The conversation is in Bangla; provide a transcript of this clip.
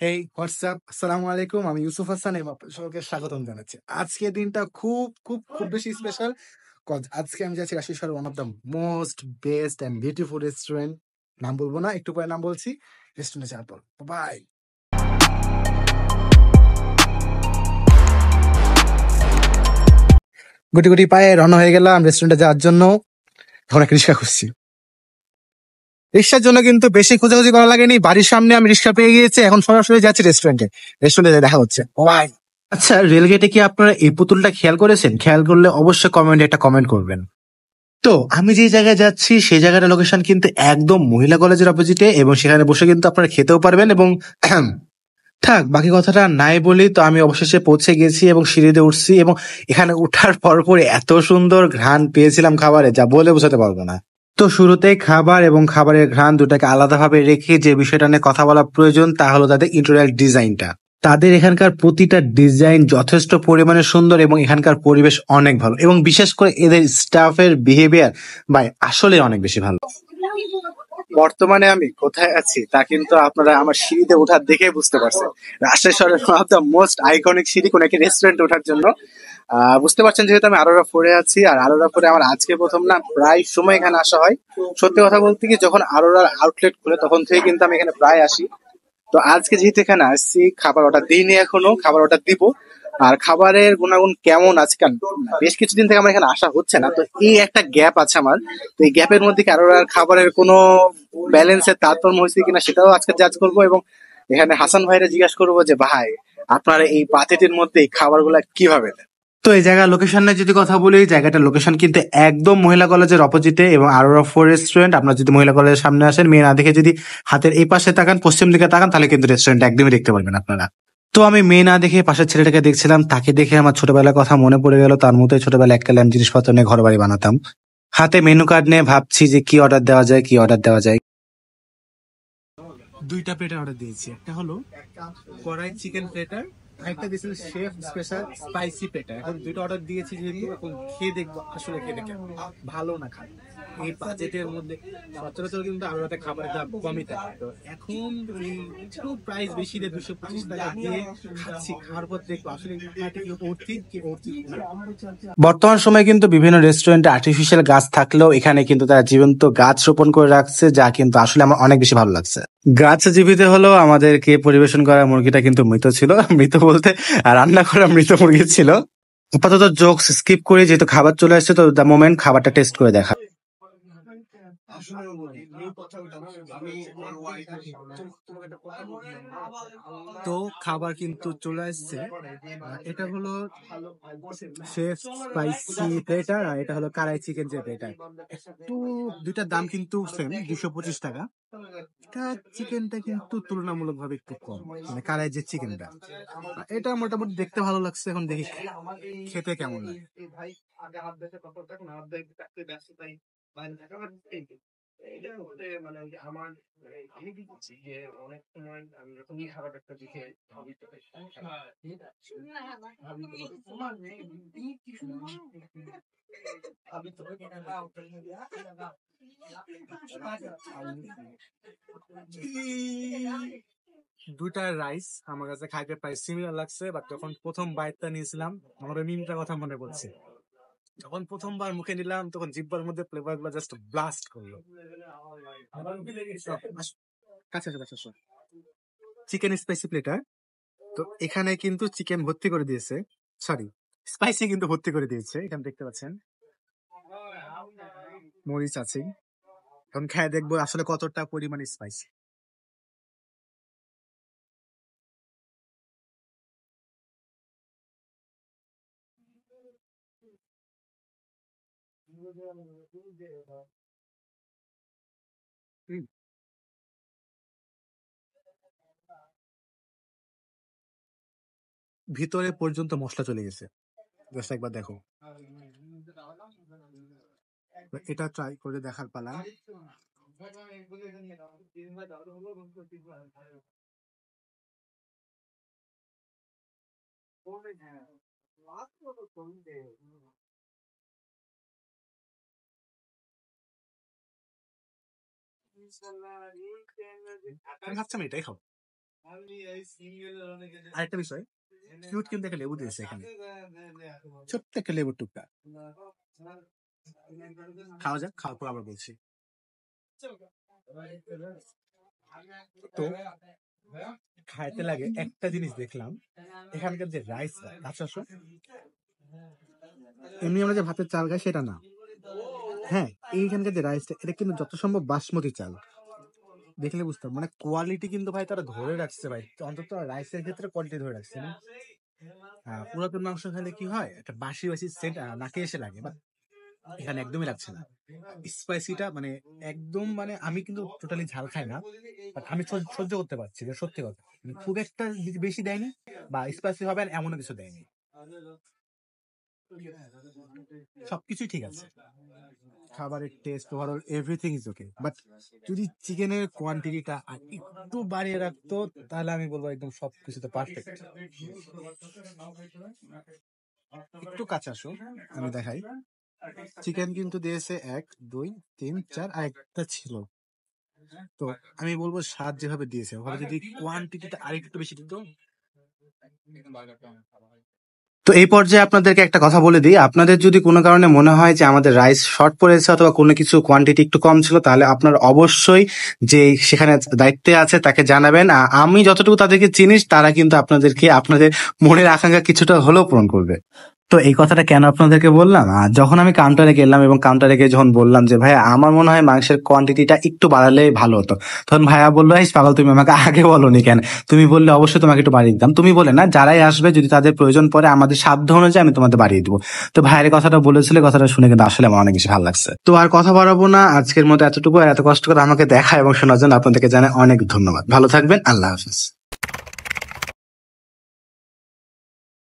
হেই হোয়াটসঅ্যাপ, আসসালামু আলাইকুম। আমি ইউসুফ হাসান এবং সকলকে স্বাগতম জানাচ্ছি। আজকের দিনটা খুব খুব খুব বেশি স্পেশাল। আজকে আমি যাচ্ছি রাজশাহী শহরের one of the most best and beautiful restaurant. নাম বলবো না, একটু পরে নাম বলছি। রেস্টুরেন্টে যাওয়ার পর বাই। গুটি গুটি পায়ে রওনা হয়ে গেলাম রেস্টুরেন্টে যাওয়ার জন্য। এখন একটা রিক্সা খুঁজছি। রিক্সার জন্য কিন্তু বেশি খোঁজাখুঁজি করা লাগেনি, বাড়ির সামনে আমি রিক্সা পেয়ে গিয়েছি। এখন সরাসরি যাচ্ছি রেস্টুরেন্টে। রেস্টুরেন্টে দেখা হচ্ছে বাই। আচ্ছা, রেলগেটে কি আপনারা এই পুতুলটা খেয়াল করেছেন? খেয়াল করলে অবশ্যই কমেন্টে একটা কমেন্ট করবেন। তো আমি যে জায়গায় যাচ্ছি সেই জায়গাটার লোকেশন কিন্তু একদম মহিলা কলেজের অপোজিটে, এবং সেখানে বসে কিন্তু আপনারা খেতেও পারবেন। এবং থাক, বাকি কথাটা নাই বলি, তো আমি অবশেষে পৌঁছে গেছি এবং সিঁড়িতে উঠছি, এবং এখানে উঠার পরপরই এত সুন্দর ঘ্রাণ পেয়েছিলাম খাবারে, যা বলে বোঝাতে পারবো না। তো শুরুতেই খাবার এবং খাবারের ঘ্রাণ দুটাকে আলাদাভাবে রেখে যে বিষয়টা নিয়ে কথা বলা প্রয়োজন তা হলো তাদের ইন্টেরিয়র ডিজাইনটা। তাদের এখানকার প্রতিটা ডিজাইন যথেষ্ট পরিমাণে সুন্দর, এবং এখানকার পরিবেশ অনেক ভালো, এবং বিশেষ করে এদের স্টাফের বিহেভিয়ার ভাই আসলে অনেক বেশি ভালো। বর্তমানে আমি কোথায় আছি তা কিন্তু আপনারা আমার সিঁড়িতে ওঠার দেখে বুঝতে পারছেন। রাজশাহী শহরের one of the most iconic সিঁড়ি কোনো একটি রেস্টুরেন্টে ওঠার জন্য। বুঝতে পারছেন যেহেতু আমি আরোরা ফোরে আছি, আর আরোরা ফোরে আমার আজকে প্রথম না, প্রায় সময় এখানে আসা হয়। সত্যি কথা বলতে কি, যখন আরোরার আউটলেট খুলে তখন থেকে কিন্তু আমি এখানে প্রায় আসি। তো আজকে যেহেতু এখানে আসছি, খাবার অর্ডার দিইনি, এখনো খাবার অর্ডার দিব। আর খাবারের গুণাগুণ কেমন আজকাল, বেশ কিছুদিন থেকে আমার এখানে আসা হচ্ছে না, তো এই একটা গ্যাপ আছে আমার। তো এই গ্যাপের মধ্যে কি আরোরার খাবারের কোনো ব্যালেন্সের তারতম্য হয়েছে কিনা সেটাও আজকে জাজ করবো, এবং এখানে হাসান ভাইরা জিজ্ঞাসা করবো যে ভাই, আপনারা এই বাজেটের মধ্যে এই খাবারগুলা কিভাবে দেন। তো এই জায়গার লোকেশন নিয়ে যদি কথা বলি, জায়গাটার লোকেশন কিন্তু একদম মহিলা কলেজের অপোজিটে, এবং আরোরা ফোর রেস্টুরেন্ট। আপনারা যদি মহিলা কলেজের সামনে আসেন, মেয়ে না দেখে যদি হাতের এই পাশে তাকান, পশ্চিম দিকে তাকান, তাহলে কিন্তু রেস্টুরেন্ট একদমই দেখতে পারবেন আপনারা। তো আমি মেয়ে না দেখে পাশের ছেলেটাকে দেখছিলাম, তাকে দেখে আমার ছোটবেলার কথা মনে পড়ে গেল। তার মতোই ছোটবেলায় এককালে আমি জিনিসপত্র নিয়ে ঘর বাড়ি বানাতাম। হাতে মেনু কার্ড নিয়ে ভাবছি যে কি অর্ডার দেওয়া যায়, কি অর্ডার দেওয়া যায়। দুইটা প্লেটার অর্ডার দিয়েছি, একটা হলো কড়াই চিকেন প্লেটার, একটা দিয়েছিল শেফ স্পেশাল স্পাইসি প্লেটার। এখন দুইটা অর্ডার দিয়েছি যেহেতু, এখন খেয়ে দেখবো আসলে খেয়ে দেখে ভালো না খারাপ। এই বাজেটের মধ্যে সচরাচর কিন্তু আরো একটা খাবারের দাম কমই থাকে, তো এখন একটু প্রাইস বেশি দিয়ে 225 টাকা দিয়ে খাচ্ছি। খাওয়ার পর দেখবো আসলে এটা কি অর্থিত কি অর্থিত না। বর্তমান সময়ে কিন্তু বিভিন্ন রেস্টুরেন্টে আর্টিফিশিয়াল গাছ থাকলেও এখানে কিন্তু তারা জীবন্ত গাছ রোপণ করে রাখছে, যা কিন্তু আসলে আমার অনেক বেশি ভালো লাগছে। গাছ জীবিত হলো, আমাদেরকে পরিবেশন করা মুরগিটা কিন্তু মৃত ছিল। মৃত বলতে রান্না করা মৃত মুরগি ছিল। আপাতত জোকস স্কিপ করে, যেহেতু খাবার চলে আসছে, তো দ্য মোমেন্ট খাবারটা টেস্ট করে দেখা। তো খাবার কিন্তু চলে আসছে। এটা হলো শেফ স্পাইসি প্লেটার, আর এটা হলো কারাই চিকেন যে প্লেটার। একটু দুইটার দাম কিন্তু সেম, 225 টাকা। এটা চিকেনটা কিন্তু তুলনামূলক ভাবে একটু কম, মানে কারাই যে চিকেনটা। এটা মোটামুটি দেখতে ভালো লাগছে, এখন দেখি খেতে কেমন লাগে। দুইটা রাইস আমার কাছে খাইতে প্রায় সিমিলার লাগছে, বাট যখন প্রথম বাইটটা নিয়েছিলাম আমার ওই মিমটার কথা মনে পড়ছে। যখন প্রথমবার মুখে নিলাম তখন জিহ্বার মধ্যে ফ্লেভার গুলো জাস্ট ব্লাস্ট করলো। কাছে আসো, কাছে আসো। Chicken spicy platter. তো এখানে কিন্তু চিকেন ভর্তি করে দিয়েছে, সরি স্পাইসি কিন্তু ভর্তি করে দিয়েছে, এখানে দেখতে পাচ্ছেন মরিচ আছে। এখন খেয়ে দেখবো আসলে কতটা পরিমাণে স্পাইসি। ভিতরে পর্যন্ত মশলা চলে গেছে, জাস্ট একবার দেখো। এটা ট্রাই করে দেখার পালা। আমি ভাবছিলাম এটাই খাবো। আরেকটা বিষয়, কিউট কিন্তু একটা লেবু দিয়েছে এখানে, ছোট্ট একটা লেবুর টুকরা। খাওয়া যাক, খাওয়ার পর আবার বলছি। তো খাইতে লাগে একটা জিনিস দেখলাম, এখানকার যে রাইস কাঁচা, এমনি আমরা যে ভাতের চাল খাই সেটা না, হ্যাঁ এইখানকার যে রাইসটা এটা কিন্তু যত সম্ভব বাসমতি চাল। দেখলে বুঝতাম, মানে কোয়ালিটি কিন্তু ভাই তারা ধরে রাখছে ভাই, অন্তত রাইসের ক্ষেত্রে কোয়ালিটি ধরে রাখছে না। পুরাতন মাংস খেলে কি হয়, একটা বাসি বাসি সেন্ট নাকে এসে লাগে, বাট এখানে একদমই লাগছে না। স্পাইসিটা মানে একদম, মানে আমি কিন্তু টোটালি ঝাল খাই না, বাট আমি সহ্য করতে পারছি, এটা সত্যি কথা। মানে খুব একটা বেশি দেয়নি বা স্পাইসি হবে আর এমন কিছু দেয়নি, সবকিছুই ঠিক আছে। খাবারের test overall everything is okay, but যদি চিকেনের কোয়ান্টিটিটা আর একটু বাড়িয়ে রাখতো তাহলে আমি বলবো একদম সবকিছুতে পারফেক্ট। একটু কাঁচা আসো, আমি দেখাই। চিকেন কিন্তু দিয়েছে 1 2 3 4, আর একটা ছিল। তো আমি বলবো স্বাদ যেভাবে দিয়েছে ওভাবে যদি কোয়ান্টিটিটা আর একটু বেশি দিত। তো এই পর্যায়ে আপনাদেরকে একটা কথা বলে দিই, আপনাদের যদি কোনো কারণে মনে হয় যে আমাদের রাইস শর্ট পড়েছে অথবা কোনো কিছু কোয়ান্টিটি একটু কম ছিল, তাহলে আপনারা অবশ্যই যে সেখানে দায়িত্বে আছে তাকে জানাবেন। আমি যতটুকু তাদেরকে চিনি তারা কিন্তু আপনাদেরকে আপনাদের মনের আকাঙ্ক্ষা কিছুটা হলেও পূরণ করবে। তো এই কথাটা কেন আপনাদেরকে বললাম, যখন আমি কাউন্টারে গেলাম এবং কাউন্টারে গিয়ে যখন বললাম যে ভাইয়া আমার মনে হয় মাংসের কোয়ান্টিটিটা একটু বাড়ালে ভালো হতো, তখন ভাইয়া বললো এই পাগল তুমি আমাকে আগে বলোনি কেন, তুমি বললে অবশ্যই তোমাকে একটু বাড়িয়ে দিতাম। তুমি বলে না, যারাই আসবে যদি তাদের প্রয়োজন পড়ে আমাদের সাধ্য অনুযায়ী আমি তোমাদের বাড়িয়ে দিবো। তো ভাইয়ের কথাটা বলেছিলে, কথাটা শুনে কিন্তু আসলে আমার অনেক বেশি ভালো লাগছে। তো আর কথা বাড়াবো না, আজকের মতো এতটুকু। আর এত কষ্ট করে আমাকে দেখা এবং শোনার জন্য আপনাদেরকে জানাই অনেক ধন্যবাদ। ভালো থাকবেন, আল্লাহ হাফিজ।